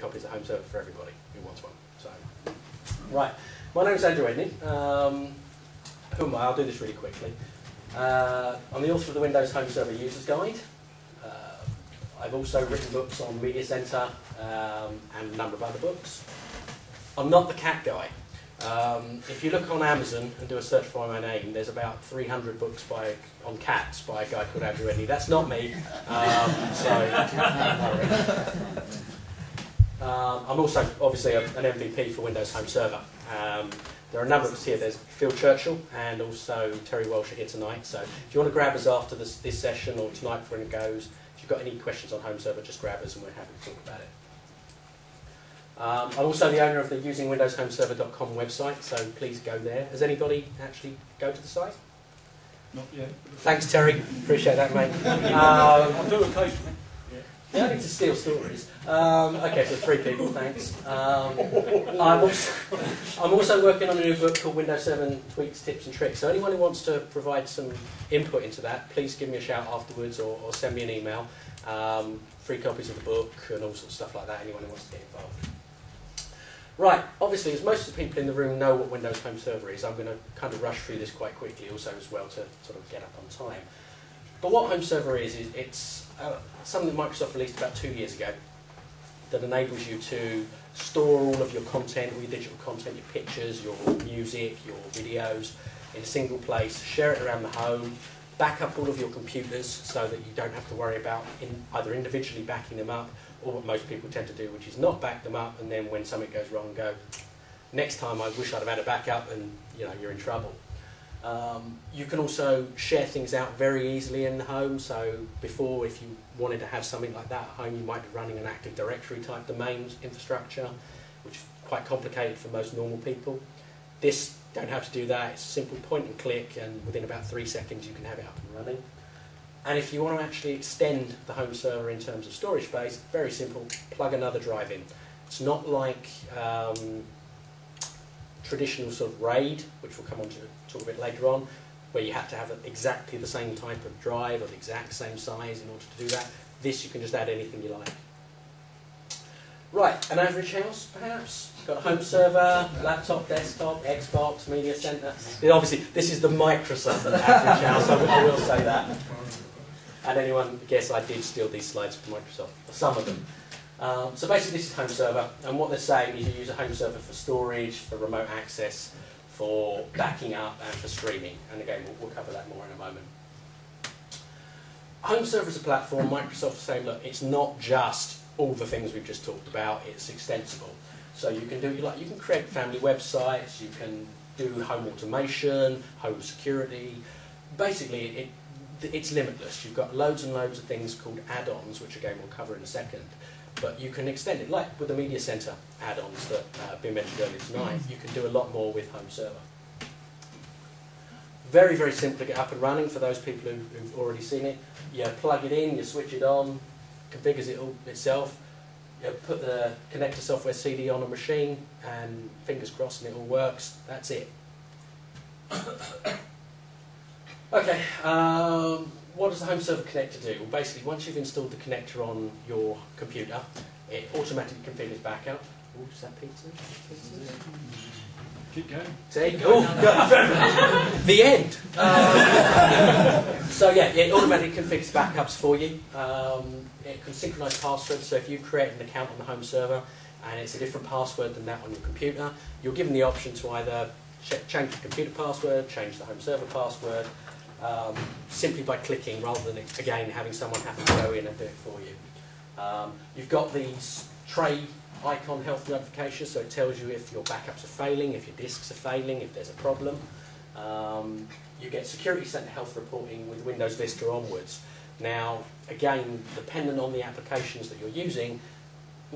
copies of Home Server for everybody who wants one. So, right, my name's Endey. Who am I? I'll do this really quickly. I'm the author of the Windows Home Server User's Guide. I've also written books on Media Center and a number of other books. I'm not the cat guy. If you look on Amazon and do a search for my name, there's about 300 books on cats by a guy called Garry Whittaker. That's not me. I'm also obviously an MVP for Windows Home Server. There are a number of us here. There's Phil Churchill and also Terry Walsh are here tonight. So if you want to grab us after this session or tonight before it goes, if you've got any questions on Home Server, just grab us and we're happy to talk about it. I'm also the owner of the usingwindowshomeserver.com website, so please go there. Has anybody actually go to the site? Not yet. Thanks, Terry. Appreciate that, mate. I'll do occasionally. Yeah, I need to steal stories. Okay, so 3 people, thanks. I'm also working on a new book called Windows 7 Tweaks, Tips and Tricks. So anyone who wants to provide some input into that, please give me a shout afterwards or send me an email. Free copies of the book and all sorts of stuff like that, anyone who wants to get involved. Right, obviously, as most of the people in the room know what Windows Home Server is, I'm going to kind of rush through this quite quickly also as well to sort of get up on time. But what Home Server is it's something that Microsoft released about 2 years ago that enables you to store all of your content, all your digital content, your pictures, your music, your videos in a single place, share it around the home, back up all of your computers so that you don't have to worry about either individually backing them up or what most people tend to do, which is not back them up and then when something goes wrong go, next time I wish I'd have had a backup and you're in trouble. You can also share things out very easily in the home, so before if you wanted to have something like that at home you might be running an Active Directory type domains infrastructure, which is quite complicated for most normal people. This, don't have to do that, it's a simple point and click and within about 3 seconds you can have it up and running. And if you want to actually extend the Home Server in terms of storage space, very simple, plug another drive in. It's not like traditional sort of RAID, which we'll come on to talk a bit later on, where you have to have exactly the same type of drive or the exact same size in order to do that. This you can just add anything you like. Right, an average house perhaps? Got a home server, laptop, desktop, Xbox, Media Center. Obviously this is the Microsoft average house, I will say that. And anyone guess I did steal these slides from Microsoft, some of them. So basically this is Home Server, and what they're saying is you use a Home Server for storage, for remote access, for backing up and for streaming. And again, we'll cover that more in a moment. Home Server is a platform. Microsoft is saying, look, it's not just all the things we've just talked about, it's extensible. So you can do, you can create family websites, you can do home automation, home security. Basically, it's limitless. You've got loads and loads of things called add-ons, which again we'll cover in a second. But you can extend it, like with the Media Center add-ons that have been mentioned earlier tonight. You can do a lot more with Home Server. Very, very simple to get up and running for those people who've already seen it. You plug it in, you switch it on, configures it all itself. You put the connector software CD on a machine, and fingers crossed, and it all works. That's it. Okay. What does the Home Server connector do? Well, basically, once you've installed the connector on your computer, it automatically configures backup. Oh, is that pizza? Keep going. See? Oh, the end. So yeah, it automatically configures backups for you. It can synchronize passwords, so if you create an account on the Home Server and it's a different password than that on your computer, you're given the option to either change the computer password, change the Home Server password, simply by clicking rather than, again, having someone have to go in and do it for you. You've got these tray icon health notifications, so it tells you if your backups are failing, if your disks are failing, if there's a problem. You get Security Center health reporting with Windows Vista onwards. Now, again, dependent on the applications that you're using,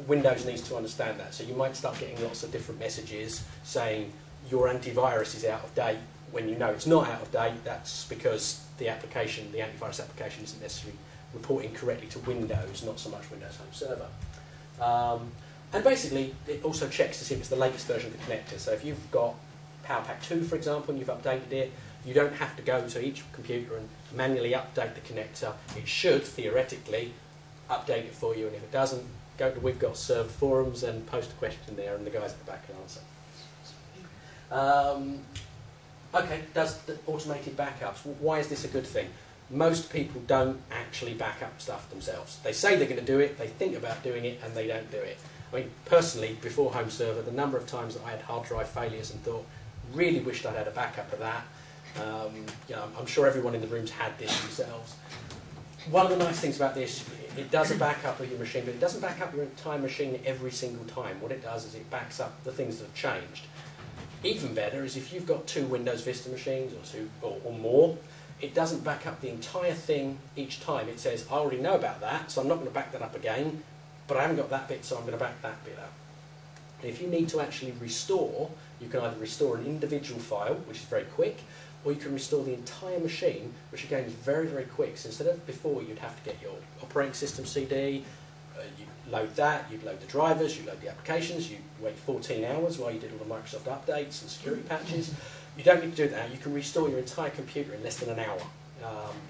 Windows needs to understand that. So you might start getting lots of different messages saying your antivirus is out of date. When you know it's not out of date, that's because the application, the antivirus application, isn't necessarily reporting correctly to Windows, not so much Windows Home Server. And basically, it also checks to see if it's the latest version of the connector. So if you've got PowerPack 2, for example, and you've updated it, you don't have to go to each computer and manually update the connector. It should, theoretically, update it for you, and if it doesn't, go to We've Got Served forums and post a question there, and the guys at the back can answer. Okay, does the automated backups, why is this a good thing? Most people don't actually back up stuff themselves. They say they're going to do it, they think about doing it, and they don't do it. I mean, personally, before Home Server, the number of times that I had hard drive failures and thought, really wished I'd had a backup of that. You know, I'm sure everyone in the room's had this themselves. One of the nice things about this, it does a backup of your machine, but it doesn't back up your entire machine every single time. What it does is it backs up the things that have changed. Even better is if you've got 2 Windows Vista machines or more, it doesn't back up the entire thing each time. It says, I already know about that, so I'm not going to back that up again, but I haven't got that bit, so I'm going to back that bit up. And if you need to actually restore, you can either restore an individual file, which is very quick, or you can restore the entire machine, which again is very, very quick. So instead of before, you'd have to get your operating system CD, you'd load that, you'd load the drivers, you'd load the applications, you'd wait 14 hours while you did all the Microsoft updates and security patches. You don't need to do that. You can restore your entire computer in less than an hour.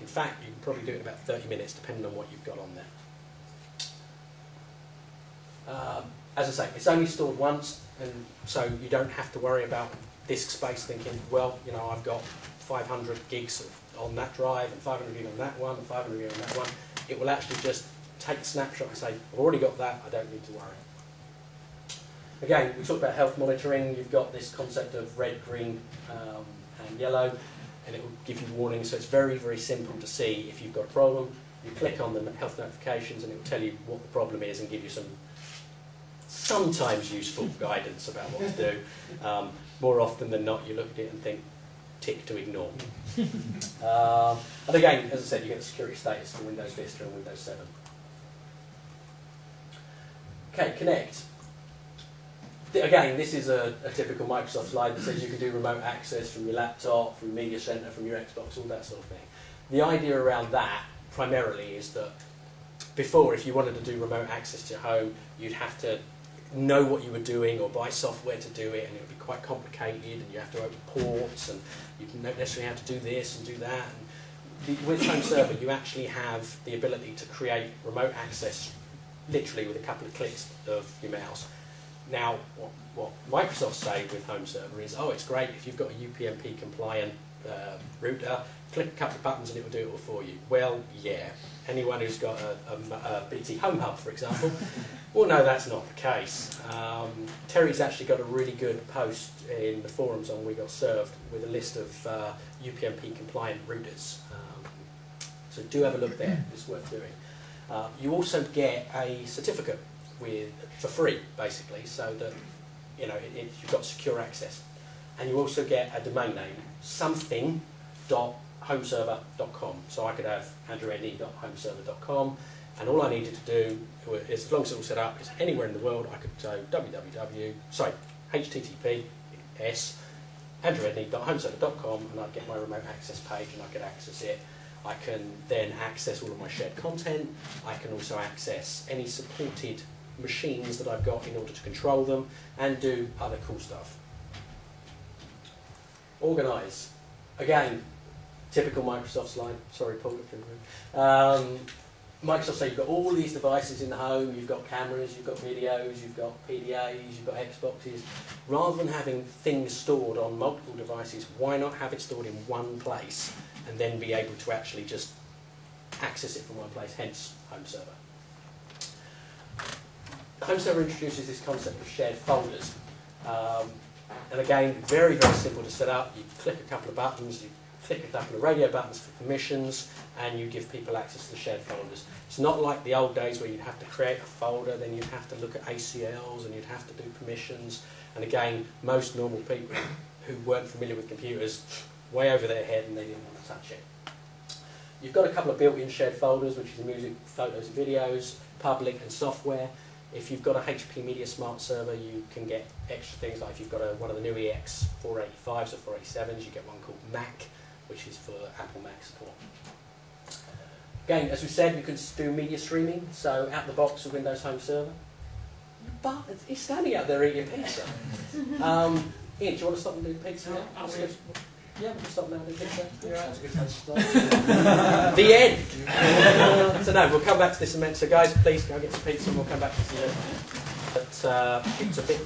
In fact, you can probably do it in about 30 minutes, depending on what you've got on there. As I say, it's only stored once, and so you don't have to worry about disk space thinking, well, you know, I've got 500 gigs on that drive, and 500 gig on that one, and 500 gig on that one. It will actually just take a snapshot and say, I've already got that, I don't need to worry. Again, we talked about health monitoring. You've got this concept of red, green, and yellow, and it will give you warnings. So it's very, very simple to see if you've got a problem. You click on the health notifications, and it will tell you what the problem is and give you some sometimes useful guidance about what to do. More often than not, you look at it and think, tick to ignore. And again, as I said, you get the security status for Windows Vista and Windows 7. Okay, Connect. Again, this is a typical Microsoft slide that says you can do remote access from your laptop, from Media Center, from your Xbox, all that sort of thing. The idea around that, primarily, is that before, if you wanted to do remote access to your home, you'd have to know what you were doing or buy software to do it, and it would be quite complicated, and you have to open ports, and you don't necessarily have to do this and do that. And with Home Server, you actually have the ability to create remote access literally with a couple of clicks of your mouse. Now, what Microsoft say with Home Server is, oh, it's great if you've got a UPnP compliant router, click a couple of buttons and it will do it all for you. Well, yeah. Anyone who's got a BT Home Hub, for example, well, no, that's not the case. Terry's actually got a really good post in the forums on We Got Served with a list of UPnP compliant routers. So do have a look there. It's worth doing. You also get a certificate for free, basically, so that you've got secure access. And you also get a domain name, something.homeserver.com. So I could have andrewendey.homeserver.com, and all I needed to do is, as long as it's all set up, is anywhere in the world, I could go https andrewendey.homeserver.com, and I'd get my remote access page, and I could access it. I can then access all of my shared content. I can also access any supported machines that I've got in order to control them and do other cool stuff. Organise. Again, typical Microsoft slide. Sorry, Paul. Microsoft say you've got all these devices in the home, you've got cameras, you've got videos, you've got PDAs, you've got Xboxes. Rather than having things stored on multiple devices, why not have it stored in one place and then be able to actually just access it from one place, hence Home Server. Home Server introduces this concept of shared folders. And again, very, very simple to set up. You click a couple of buttons, you click a couple of radio buttons for permissions, and you give people access to the shared folders. It's not like the old days where you'd have to create a folder, then you'd have to look at ACLs, and you'd have to do permissions. And again, most normal people who weren't familiar with computers, way over their head, and they didn't want to touch it. You've got a couple of built-in shared folders, which is music, photos and videos, public and software. If you've got a HP Media Smart Server, you can get extra things, like if you've got one of the new EX 485s or 487s, you get one called Mac, which is for Apple Mac support. Again, as we said, you can do media streaming, so out the box with Windows Home Server. But it's standing out there eating pizza. Ian, do you want to stop and do pizza? Yeah, Yeah, we can stop now. That's a good place to start. The end. So no, we'll come back to this in a minute. So guys, please go get some pizza and we'll come back to this in a minute. But it's a bit